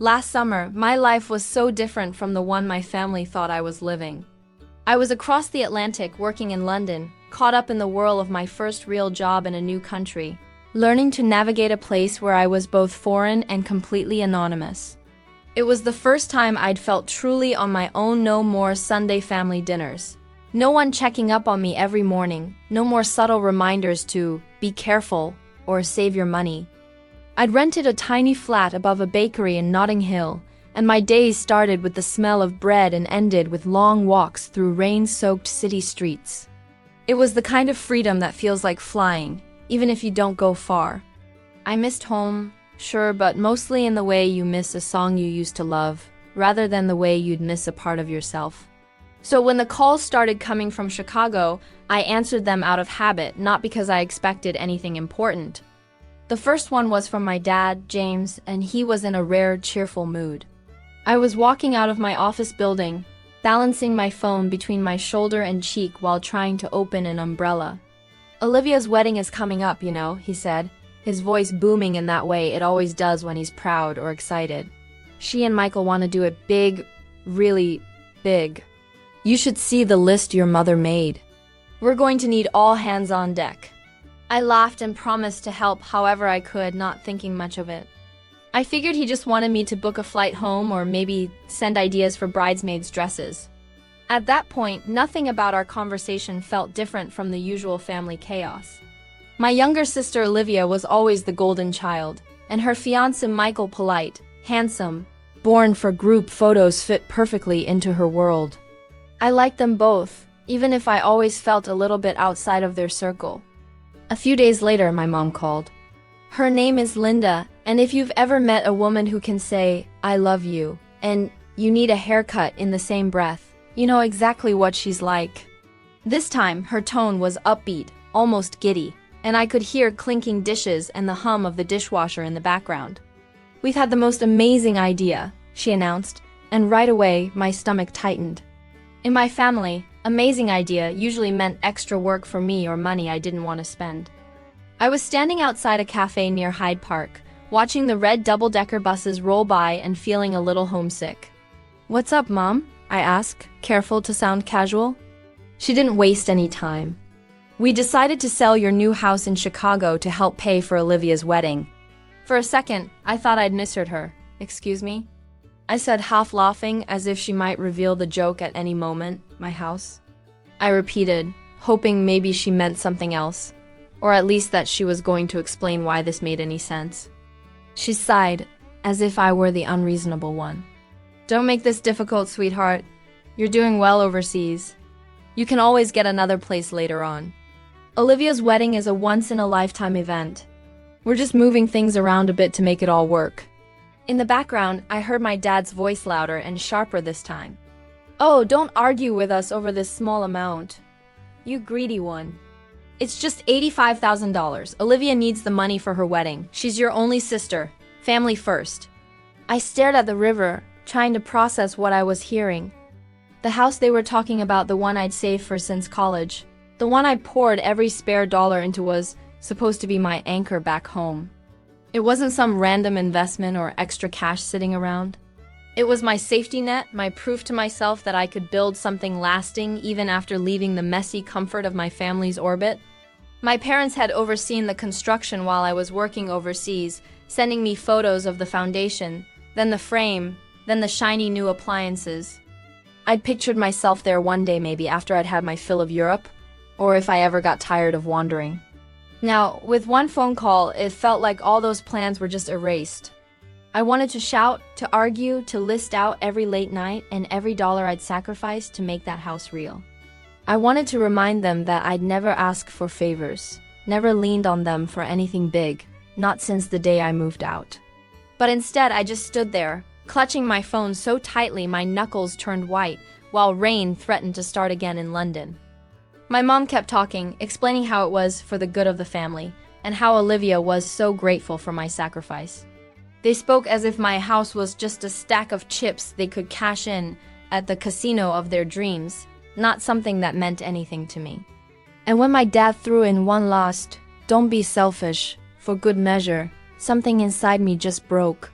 Last summer, my life was so different from the one my family thought I was living. I was across the Atlantic working in London, caught up in the whirl of my first real job in a new country, learning to navigate a place where I was both foreign and completely anonymous. It was the first time I'd felt truly on my own. No more Sunday family dinners. No one checking up on me every morning. No more subtle reminders to be careful or save your money. I'd rented a tiny flat above a bakery in Notting Hill, and my days started with the smell of bread and ended with long walks through rain-soaked city streets. It was the kind of freedom that feels like flying, even if you don't go far. I missed home, sure, but mostly in the way you miss a song you used to love, rather than the way you'd miss a part of yourself. So when the calls started coming from Chicago, I answered them out of habit, not because I expected anything important. The first one was from my dad, James, and he was in a rare, cheerful mood. I was walking out of my office building, balancing my phone between my shoulder and cheek while trying to open an umbrella. "Olivia's wedding is coming up, you know," he said, his voice booming in that way it always does when he's proud or excited. "She and Michael want to do it big, really big. You should see the list your mother made. We're going to need all hands on deck." I laughed and promised to help however I could, not thinking much of it. I figured he just wanted me to book a flight home or maybe send ideas for bridesmaids' dresses. At that point, nothing about our conversation felt different from the usual family chaos. My younger sister Olivia was always the golden child, and her fiancé Michael polite, handsome, born for group photos, fit perfectly into her world. I liked them both, even if I always felt a little bit outside of their circle. A few days later, my mom called. Her name is Linda, and if you've ever met a woman who can say, "I love you," and "you need a haircut" in the same breath, you know exactly what she's like. This time, her tone was upbeat, almost giddy, and I could hear clinking dishes and the hum of the dishwasher in the background. "We've had the most amazing idea," she announced, and right away, my stomach tightened. In my family, amazing idea usually meant extra work for me or money I didn't want to spend. I was standing outside a cafe near Hyde Park, watching the red double-decker buses roll by and feeling a little homesick. "What's up, Mom?" I asked, careful to sound casual. She didn't waste any time. "We decided to sell your new house in Chicago to help pay for Olivia's wedding." For a second, I thought I'd misheard her. "Excuse me?" I said, half laughing, as if she might reveal the joke at any moment. "My house?" I repeated, hoping maybe she meant something else, or at least that she was going to explain why this made any sense. She sighed, as if I were the unreasonable one. "Don't make this difficult, sweetheart. You're doing well overseas. You can always get another place later on. Olivia's wedding is a once-in-a-lifetime event. We're just moving things around a bit to make it all work." In the background, I heard my dad's voice louder and sharper this time. "Oh, don't argue with us over this small amount. You greedy one. It's just $85,000. Olivia needs the money for her wedding. She's your only sister. Family first." I stared at the river, trying to process what I was hearing. The house they were talking about, the one I'd saved for since college, the one I poured every spare dollar into, was supposed to be my anchor back home. It wasn't some random investment or extra cash sitting around. It was my safety net, my proof to myself that I could build something lasting even after leaving the messy comfort of my family's orbit. My parents had overseen the construction while I was working overseas, sending me photos of the foundation, then the frame, then the shiny new appliances. I'd pictured myself there one day, maybe after I'd had my fill of Europe, or if I ever got tired of wandering. Now, with one phone call, it felt like all those plans were just erased. I wanted to shout, to argue, to list out every late night and every dollar I'd sacrificed to make that house real. I wanted to remind them that I'd never asked for favors, never leaned on them for anything big, not since the day I moved out. But instead, I just stood there, clutching my phone so tightly my knuckles turned white, while rain threatened to start again in London. My mom kept talking, explaining how it was for the good of the family, and how Olivia was so grateful for my sacrifice. They spoke as if my house was just a stack of chips they could cash in at the casino of their dreams, not something that meant anything to me. And when my dad threw in one last, "Don't be selfish," for good measure, something inside me just broke.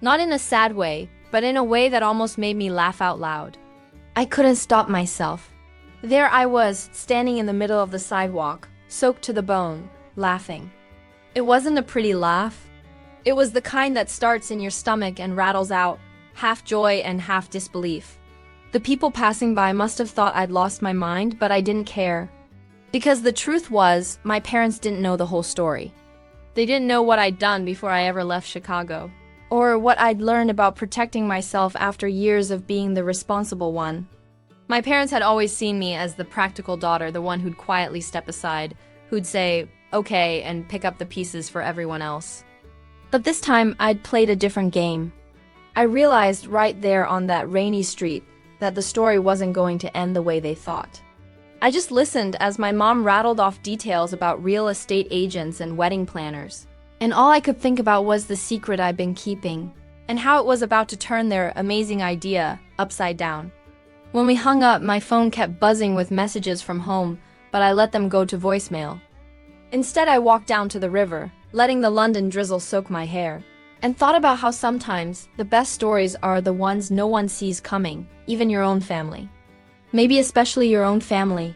Not in a sad way, but in a way that almost made me laugh out loud. I couldn't stop myself. There I was, standing in the middle of the sidewalk, soaked to the bone, laughing. It wasn't a pretty laugh. It was the kind that starts in your stomach and rattles out, half joy and half disbelief. The people passing by must have thought I'd lost my mind, but I didn't care. Because the truth was, my parents didn't know the whole story. They didn't know what I'd done before I ever left Chicago, or what I'd learned about protecting myself after years of being the responsible one. My parents had always seen me as the practical daughter, the one who'd quietly step aside, who'd say, okay, and pick up the pieces for everyone else. But this time, I'd played a different game. I realized right there on that rainy street that the story wasn't going to end the way they thought. I just listened as my mom rattled off details about real estate agents and wedding planners. And all I could think about was the secret I'd been keeping, and how it was about to turn their amazing idea upside down. When we hung up, my phone kept buzzing with messages from home, but I let them go to voicemail. Instead, I walked down to the river, letting the London drizzle soak my hair, and thought about how sometimes the best stories are the ones no one sees coming, even your own family. Maybe especially your own family.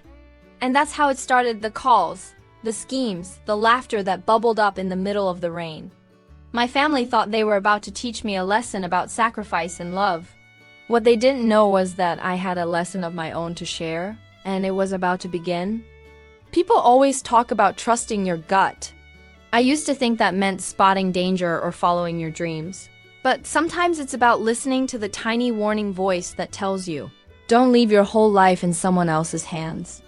And that's how it started: the calls, the schemes, the laughter that bubbled up in the middle of the rain. My family thought they were about to teach me a lesson about sacrifice and love. What they didn't know was that I had a lesson of my own to share, and it was about to begin. People always talk about trusting your gut. I used to think that meant spotting danger or following your dreams. But sometimes it's about listening to the tiny warning voice that tells you, don't leave your whole life in someone else's hands.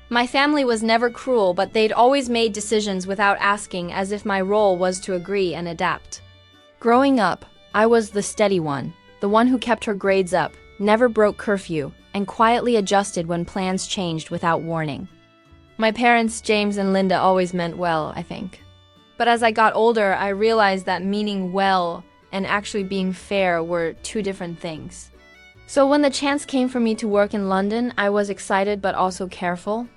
My family was never cruel, but they'd always made decisions without asking, as if my role was to agree and adapt. Growing up, I was the steady one, the one who kept her grades up, never broke curfew, and quietly adjusted when plans changed without warning. My parents, James and Linda, always meant well, I think. But as I got older, I realized that meaning well and actually being fair were two different things. So when the chance came for me to work in London, I was excited but also careful.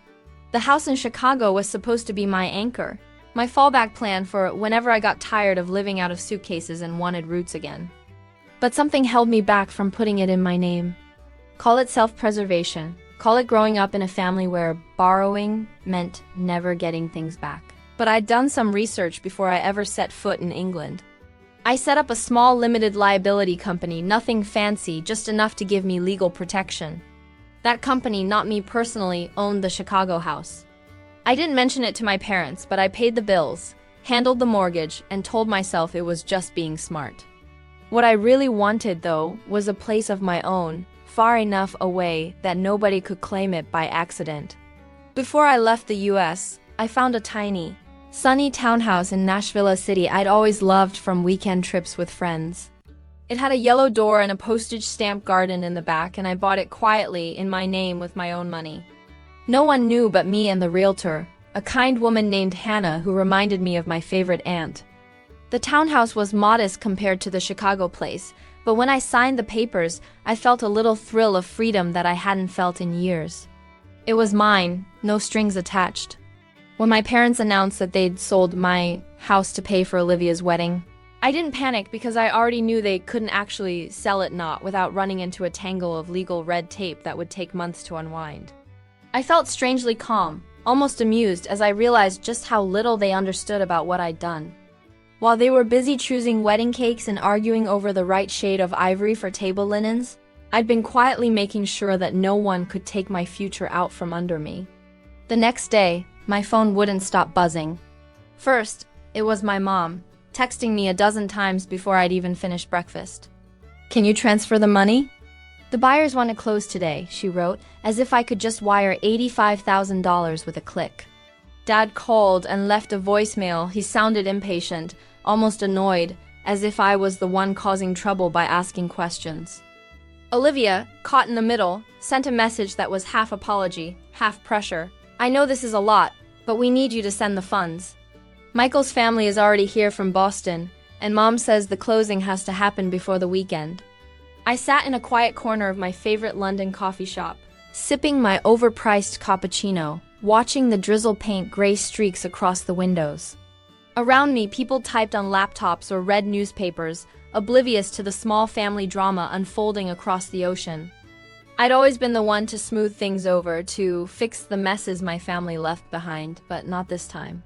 The house in Chicago was supposed to be my anchor, my fallback plan for whenever I got tired of living out of suitcases and wanted roots again. But something held me back from putting it in my name. Call it self-preservation. Call it growing up in a family where borrowing meant never getting things back. But I'd done some research before I ever set foot in England. I set up a small limited liability company, nothing fancy, just enough to give me legal protection. That company, not me personally, owned the Chicago house. I didn't mention it to my parents, but I paid the bills, handled the mortgage, and told myself it was just being smart. What I really wanted, though, was a place of my own, far enough away that nobody could claim it by accident. Before I left the US, I found a tiny, sunny townhouse in Nashville City I'd always loved from weekend trips with friends. It had a yellow door and a postage stamp garden in the back, and I bought it quietly in my name with my own money. No one knew but me and the realtor, a kind woman named Hannah who reminded me of my favorite aunt. The townhouse was modest compared to the Chicago place, but when I signed the papers, I felt a little thrill of freedom that I hadn't felt in years. It was mine, no strings attached. When my parents announced that they'd sold my house to pay for Olivia's wedding, I didn't panic because I already knew they couldn't actually sell it without running into a tangle of legal red tape that would take months to unwind. I felt strangely calm, almost amused, as I realized just how little they understood about what I'd done. While they were busy choosing wedding cakes and arguing over the right shade of ivory for table linens, I'd been quietly making sure that no one could take my future out from under me. The next day, my phone wouldn't stop buzzing. First, it was my mom, texting me a dozen times before I'd even finished breakfast. "Can you transfer the money?" "The buyers want to close today," she wrote, as if I could just wire $85,000 with a click. Dad called and left a voicemail. He sounded impatient, almost annoyed, as if I was the one causing trouble by asking questions. Olivia, caught in the middle, sent a message that was half apology, half pressure. "I know this is a lot, but we need you to send the funds. Michael's family is already here from Boston, and Mom says the closing has to happen before the weekend." I sat in a quiet corner of my favorite London coffee shop, sipping my overpriced cappuccino, watching the drizzle paint gray streaks across the windows. Around me, people typed on laptops or read newspapers, oblivious to the small family drama unfolding across the ocean. I'd always been the one to smooth things over, to fix the messes my family left behind, but not this time.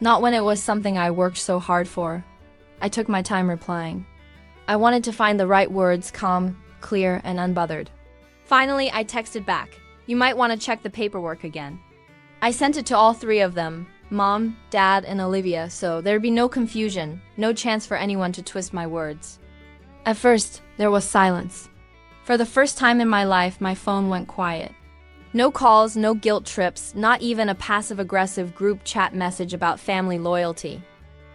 Not when it was something I worked so hard for. I took my time replying. I wanted to find the right words, calm, clear, and unbothered. Finally, I texted back. You might want to check the paperwork again. I sent it to all three of them, Mom, Dad, and Olivia, so there'd be no confusion, no chance for anyone to twist my words. At first, there was silence. For the first time in my life, my phone went quiet. No calls, no guilt trips, not even a passive-aggressive group chat message about family loyalty.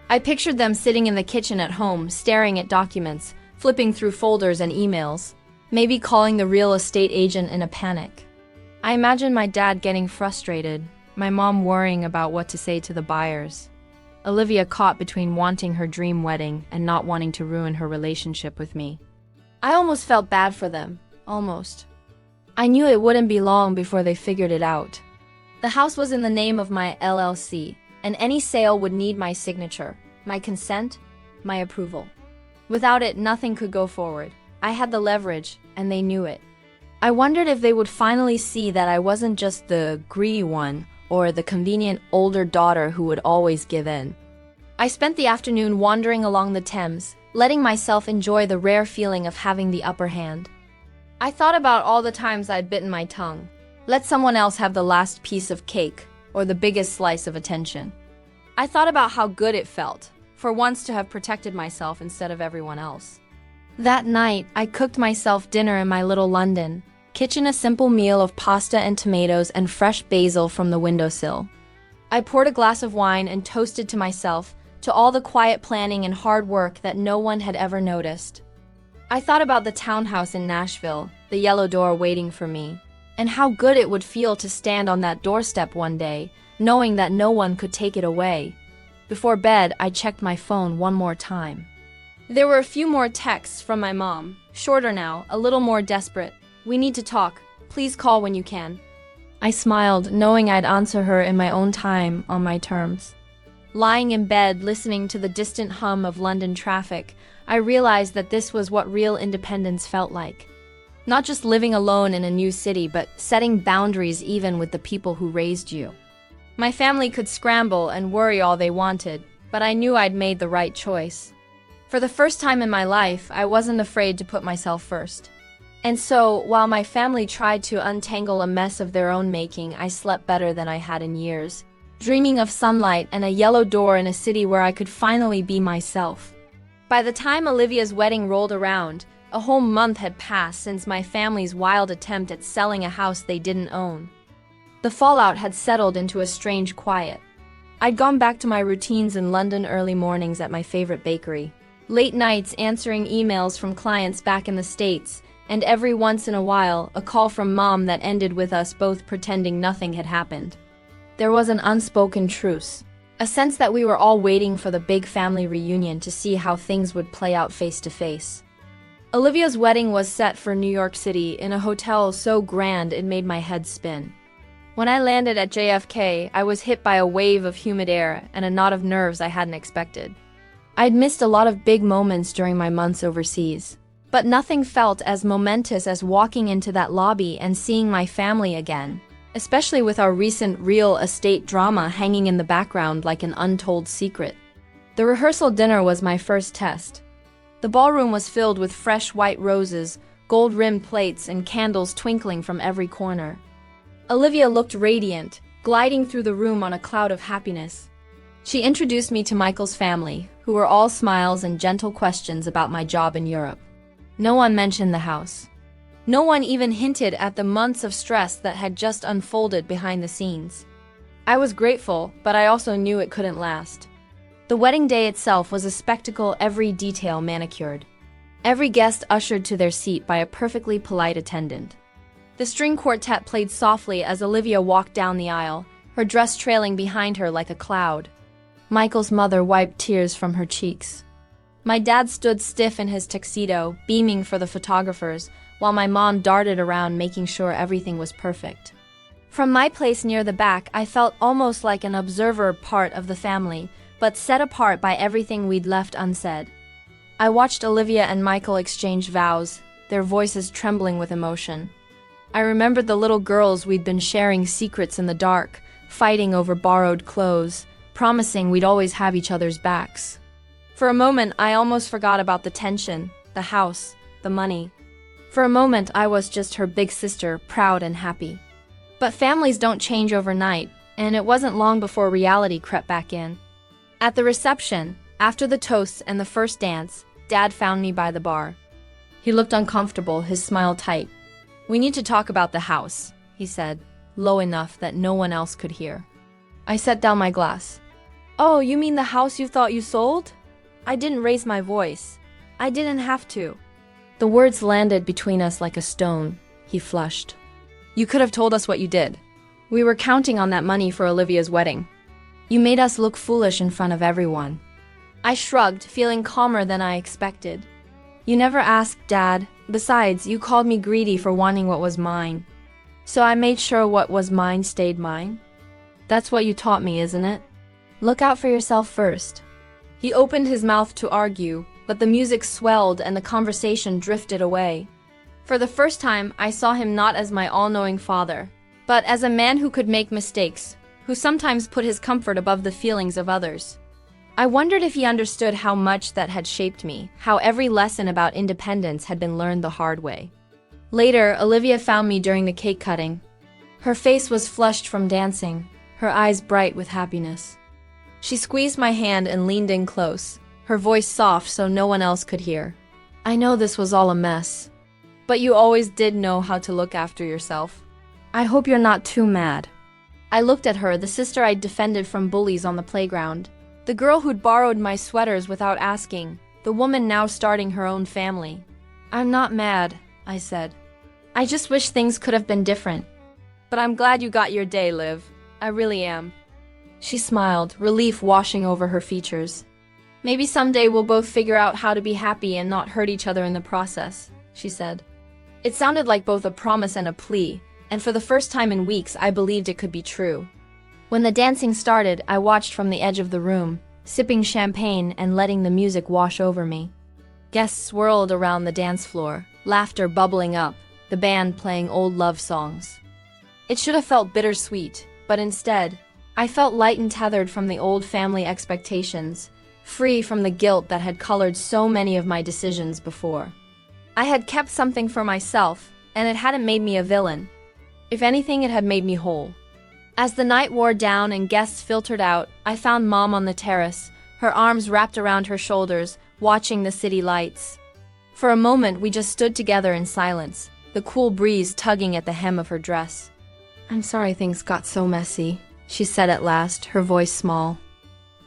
I pictured them sitting in the kitchen at home, staring at documents, flipping through folders and emails, maybe calling the real estate agent in a panic. I imagined my dad getting frustrated, my mom worrying about what to say to the buyers, Olivia caught between wanting her dream wedding and not wanting to ruin her relationship with me. I almost felt bad for them, almost. I knew it wouldn't be long before they figured it out. The house was in the name of my LLC, and any sale would need my signature, my consent, my approval. Without it, nothing could go forward. I had the leverage, and they knew it. I wondered if they would finally see that I wasn't just the greedy one or the convenient older daughter who would always give in. I spent the afternoon wandering along the Thames, letting myself enjoy the rare feeling of having the upper hand. I thought about all the times I'd bitten my tongue, let someone else have the last piece of cake or the biggest slice of attention. I thought about how good it felt, for once to have protected myself instead of everyone else. That night, I cooked myself dinner in my little London kitchen, a simple meal of pasta and tomatoes and fresh basil from the windowsill. I poured a glass of wine and toasted to myself, to all the quiet planning and hard work that no one had ever noticed. I thought about the townhouse in Nashville, the yellow door waiting for me, and how good it would feel to stand on that doorstep one day, knowing that no one could take it away. Before bed, I checked my phone one more time. There were a few more texts from my mom, shorter now, a little more desperate. We need to talk. Please call when you can. I smiled, knowing I'd answer her in my own time, on my terms. Lying in bed, listening to the distant hum of London traffic, I realized that this was what real independence felt like. Not just living alone in a new city, but setting boundaries even with the people who raised you. My family could scramble and worry all they wanted, but I knew I'd made the right choice. For the first time in my life, I wasn't afraid to put myself first. And so, while my family tried to untangle a mess of their own making, I slept better than I had in years, dreaming of sunlight and a yellow door in a city where I could finally be myself. By the time Olivia's wedding rolled around, a whole month had passed since my family's wild attempt at selling a house they didn't own. The fallout had settled into a strange quiet. I'd gone back to my routines in London, early mornings at my favorite bakery, late nights answering emails from clients back in the States, and every once in a while, a call from Mom that ended with us both pretending nothing had happened. There was an unspoken truce, a sense that we were all waiting for the big family reunion to see how things would play out face to face. Olivia's wedding was set for New York City in a hotel so grand it made my head spin. When I landed at JFK, I was hit by a wave of humid air and a knot of nerves I hadn't expected. I'd missed a lot of big moments during my months overseas, but nothing felt as momentous as walking into that lobby and seeing my family again, especially with our recent real estate drama hanging in the background like an untold secret. The rehearsal dinner was my first test. The ballroom was filled with fresh white roses, gold-rimmed plates, and candles twinkling from every corner. Olivia looked radiant, gliding through the room on a cloud of happiness. She introduced me to Michael's family, who were all smiles and gentle questions about my job in Europe. No one mentioned the house. No one even hinted at the months of stress that had just unfolded behind the scenes. I was grateful, but I also knew it couldn't last. The wedding day itself was a spectacle, every detail manicured. Every guest ushered to their seat by a perfectly polite attendant. The string quartet played softly as Olivia walked down the aisle, her dress trailing behind her like a cloud. Michael's mother wiped tears from her cheeks. My dad stood stiff in his tuxedo, beaming for the photographers, while my mom darted around making sure everything was perfect. From my place near the back, I felt almost like an observer, part of the family, but set apart by everything we'd left unsaid. I watched Olivia and Michael exchange vows, their voices trembling with emotion. I remembered the little girls we'd been sharing secrets in the dark, fighting over borrowed clothes, promising we'd always have each other's backs. For a moment, I almost forgot about the tension, the house, the money. For a moment, I was just her big sister, proud and happy. But families don't change overnight, and it wasn't long before reality crept back in. At the reception, after the toasts and the first dance, Dad found me by the bar. He looked uncomfortable, his smile tight. "We need to talk about the house," he said, low enough that no one else could hear. I set down my glass. "Oh, you mean the house you thought you sold?" I didn't raise my voice. I didn't have to. The words landed between us like a stone. He flushed. "You could have told us what you did. We were counting on that money for Olivia's wedding. You made us look foolish in front of everyone." I shrugged, feeling calmer than I expected. "You never asked, Dad. Besides, you called me greedy for wanting what was mine. So I made sure what was mine stayed mine. That's what you taught me, isn't it? Look out for yourself first." He opened his mouth to argue, but the music swelled and the conversation drifted away. For the first time, I saw him not as my all-knowing father, but as a man who could make mistakes, who sometimes put his comfort above the feelings of others. I wondered if he understood how much that had shaped me, how every lesson about independence had been learned the hard way. Later, Olivia found me during the cake cutting. Her face was flushed from dancing, her eyes bright with happiness. She squeezed my hand and leaned in close, her voice soft so no one else could hear. "I know this was all a mess, but you always did know how to look after yourself. I hope you're not too mad." I looked at her, the sister I'd defended from bullies on the playground. The girl who'd borrowed my sweaters without asking, the woman now starting her own family. "I'm not mad," I said. "I just wish things could have been different. But I'm glad you got your day, Liv. I really am." She smiled, relief washing over her features. "Maybe someday we'll both figure out how to be happy and not hurt each other in the process," she said. It sounded like both a promise and a plea, and for the first time in weeks I believed it could be true. When the dancing started, I watched from the edge of the room, sipping champagne and letting the music wash over me. Guests swirled around the dance floor, laughter bubbling up, the band playing old love songs. It should have felt bittersweet, but instead, I felt light and tethered from the old family expectations, free from the guilt that had colored so many of my decisions before. I had kept something for myself, and it hadn't made me a villain. If anything, it had made me whole. As the night wore down and guests filtered out, I found Mom on the terrace, her arms wrapped around her shoulders, watching the city lights. For a moment, we just stood together in silence, the cool breeze tugging at the hem of her dress. "I'm sorry things got so messy," she said at last, her voice small.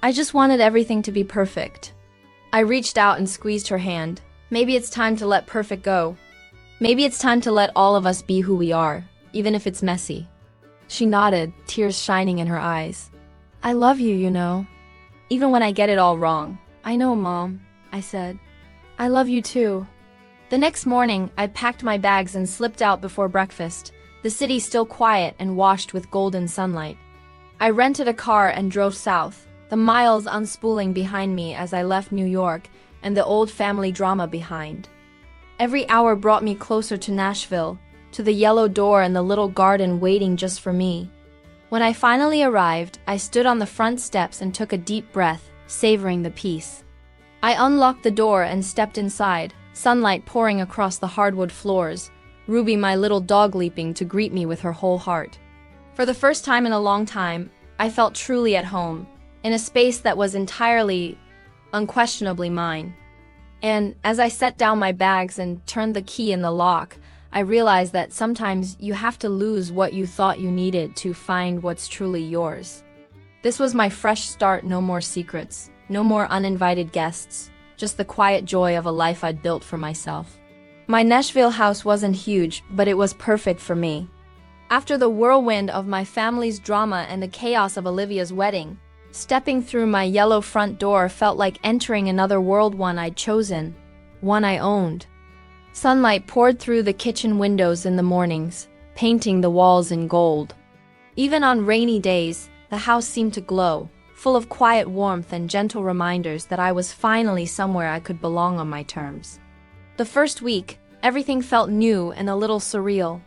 "I just wanted everything to be perfect." I reached out and squeezed her hand. "Maybe it's time to let perfect go. Maybe it's time to let all of us be who we are, even if it's messy." She nodded, tears shining in her eyes. "I love you, you know. Even when I get it all wrong." "I know, Mom," I said. "I love you too." The next morning, I packed my bags and slipped out before breakfast, the city still quiet and washed with golden sunlight. I rented a car and drove south, the miles unspooling behind me as I left New York and the old family drama behind. Every hour brought me closer to Nashville, to the yellow door and the little garden waiting just for me. When I finally arrived, I stood on the front steps and took a deep breath, savoring the peace. I unlocked the door and stepped inside, sunlight pouring across the hardwood floors, Ruby, my little dog, leaping to greet me with her whole heart. For the first time in a long time, I felt truly at home, in a space that was entirely, unquestionably mine. And as I set down my bags and turned the key in the lock, I realized that sometimes you have to lose what you thought you needed to find what's truly yours. This was my fresh start, no more secrets, no more uninvited guests, just the quiet joy of a life I'd built for myself. My Nashville house wasn't huge, but it was perfect for me. After the whirlwind of my family's drama and the chaos of Olivia's wedding, stepping through my yellow front door felt like entering another world, one I'd chosen, one I owned. Sunlight poured through the kitchen windows in the mornings, painting the walls in gold. Even on rainy days, the house seemed to glow, full of quiet warmth and gentle reminders that I was finally somewhere I could belong on my terms. The first week, everything felt new and a little surreal.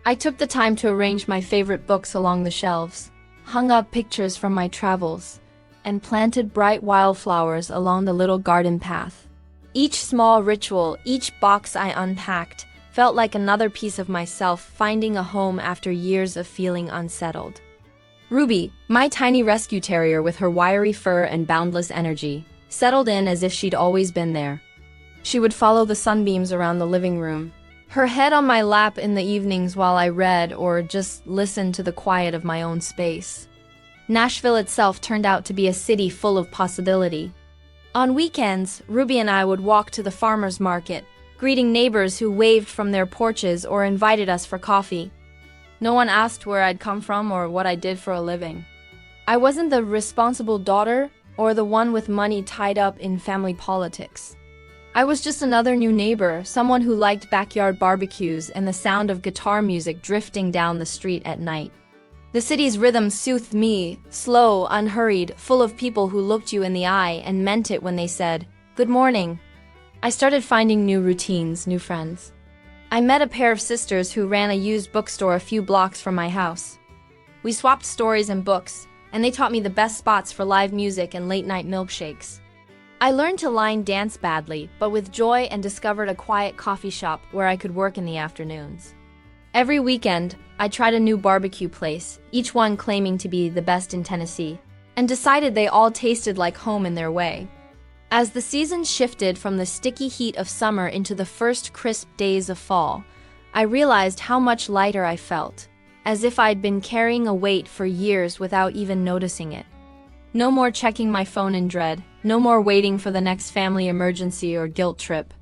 I took the time to arrange my favorite books along the shelves, hung up pictures from my travels, and planted bright wildflowers along the little garden path. Each small ritual, each box I unpacked, felt like another piece of myself finding a home after years of feeling unsettled. Ruby, my tiny rescue terrier with her wiry fur and boundless energy, settled in as if she'd always been there. She would follow the sunbeams around the living room, her head on my lap in the evenings while I read or just listened to the quiet of my own space. Nashville itself turned out to be a city full of possibility. On weekends, Ruby and I would walk to the farmer's market, greeting neighbors who waved from their porches or invited us for coffee. No one asked where I'd come from or what I did for a living. I wasn't the responsible daughter or the one with money tied up in family politics. I was just another new neighbor, someone who liked backyard barbecues and the sound of guitar music drifting down the street at night. The city's rhythm soothed me, slow, unhurried, full of people who looked you in the eye and meant it when they said, "Good morning." I started finding new routines, new friends. I met a pair of sisters who ran a used bookstore a few blocks from my house. We swapped stories and books, and they taught me the best spots for live music and late-night milkshakes. I learned to line dance badly, but with joy, and discovered a quiet coffee shop where I could work in the afternoons. Every weekend, I tried a new barbecue place, each one claiming to be the best in Tennessee, and decided they all tasted like home in their way. As the season shifted from the sticky heat of summer into the first crisp days of fall, I realized how much lighter I felt, as if I'd been carrying a weight for years without even noticing it. No more checking my phone in dread, no more waiting for the next family emergency or guilt trip.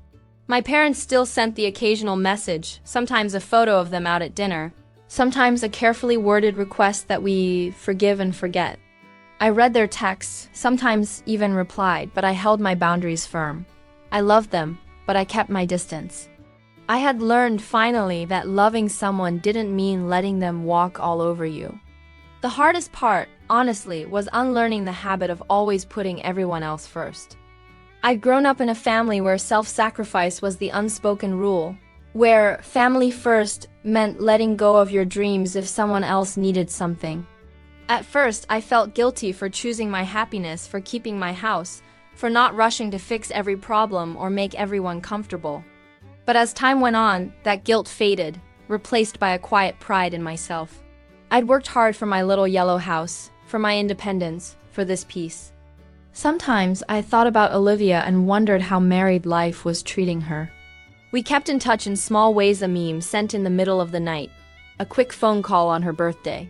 My parents still sent the occasional message, sometimes a photo of them out at dinner, sometimes a carefully worded request that we forgive and forget. I read their texts, sometimes even replied, but I held my boundaries firm. I loved them, but I kept my distance. I had learned finally that loving someone didn't mean letting them walk all over you. The hardest part, honestly, was unlearning the habit of always putting everyone else first. I'd grown up in a family where self-sacrifice was the unspoken rule, where family first meant letting go of your dreams if someone else needed something. At first, I felt guilty for choosing my happiness, for keeping my house, for not rushing to fix every problem or make everyone comfortable. But as time went on, that guilt faded, replaced by a quiet pride in myself. I'd worked hard for my little yellow house, for my independence, for this peace. Sometimes I thought about Olivia and wondered how married life was treating her. We kept in touch in small ways, a meme sent in the middle of the night, a quick phone call on her birthday.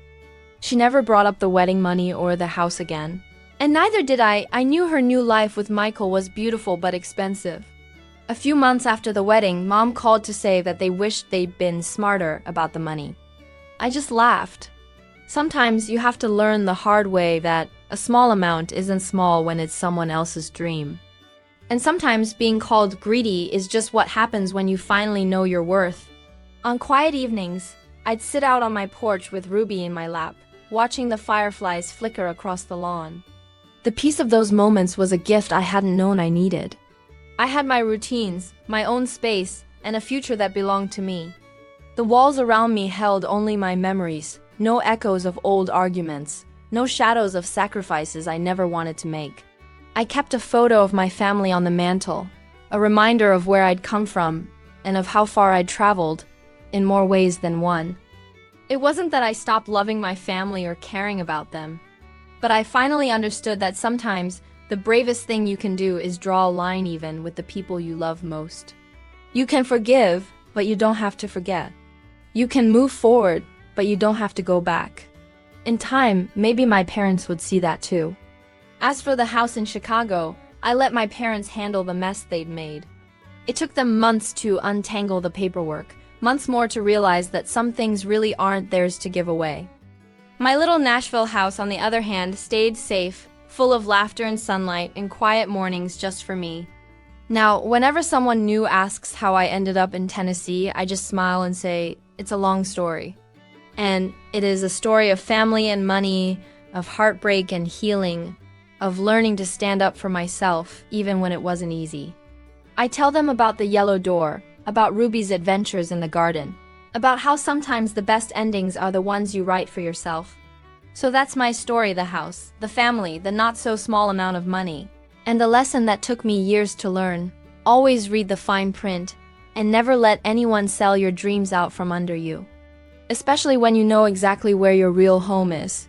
She never brought up the wedding money or the house again. And neither did I. I knew her new life with Michael was beautiful but expensive. A few months after the wedding, Mom called to say that they wished they'd been smarter about the money. I just laughed. Sometimes you have to learn the hard way that a small amount isn't small when it's someone else's dream. And sometimes being called greedy is just what happens when you finally know your worth. On quiet evenings, I'd sit out on my porch with Ruby in my lap, watching the fireflies flicker across the lawn. The peace of those moments was a gift I hadn't known I needed. I had my routines, my own space, and a future that belonged to me. The walls around me held only my memories, no echoes of old arguments, no shadows of sacrifices I never wanted to make. I kept a photo of my family on the mantle, a reminder of where I'd come from and of how far I'd traveled, in more ways than one. It wasn't that I stopped loving my family or caring about them, but I finally understood that sometimes the bravest thing you can do is draw a line even with the people you love most. You can forgive, but you don't have to forget. You can move forward, but you don't have to go back. In time, maybe my parents would see that too. As for the house in Chicago, I let my parents handle the mess they'd made. It took them months to untangle the paperwork, months more to realize that some things really aren't theirs to give away. My little Nashville house, on the other hand, stayed safe, full of laughter and sunlight and quiet mornings just for me. Now, whenever someone new asks how I ended up in Tennessee, I just smile and say, it's a long story. And it is a story of family and money, of heartbreak and healing, of learning to stand up for myself, even when it wasn't easy. I tell them about the yellow door, about Ruby's adventures in the garden, about how sometimes the best endings are the ones you write for yourself. So that's my story: the house, the family, the not so small amount of money, and the lesson that took me years to learn. Always read the fine print, and never let anyone sell your dreams out from under you. Especially when you know exactly where your real home is.